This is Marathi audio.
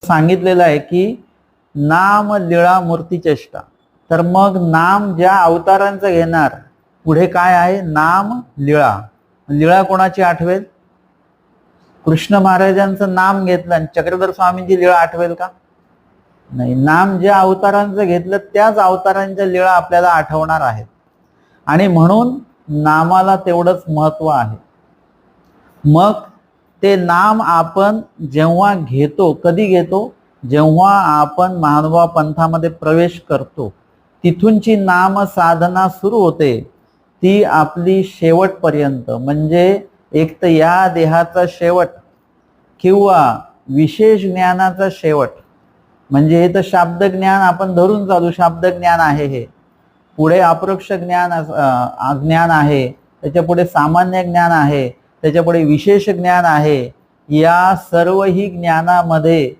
सांगितलेलं आहे की नाम लीळा मूर्ती चेष्टा. तर मग नाम ज्या अवतारांचं घेणार, पुढे काय आहे? नाम लीळा. लीळा कोणाची आठवेल? कृष्ण महाराजांचं नाम घेतलं आणि चक्रधर स्वामींची लीळा आठवेल का? नाही. नाम ज्या अवतारांचं घेतलं त्याच अवतारांच्या लीळा आपल्याला आठवणार आहेत आणि म्हणून नामाला तेवढंच महत्व आहे. मग ते नाम आपण जेव्हा घेतो, कधी घेतो? जेव्हा आपण महानुभाव पंथामध्ये प्रवेश करतो, तिथूनची नाम साधना सुरू होते. ती आपली शेवटपर्यंत, म्हणजे एक तर या देहाचा शेवट किंवा विशेष ज्ञानाचा शेवट. म्हणजे हे तर शाब्द ज्ञान आपण धरून चालू, शाब्द ज्ञान आहे हे. पुढे अपरोक्ष ज्ञान आहे, त्याच्या पुढे सामान्य ज्ञान आहे, त्याच्या पुढे विशेष ज्ञान आहे. या सर्व ही ज्ञानामध्ये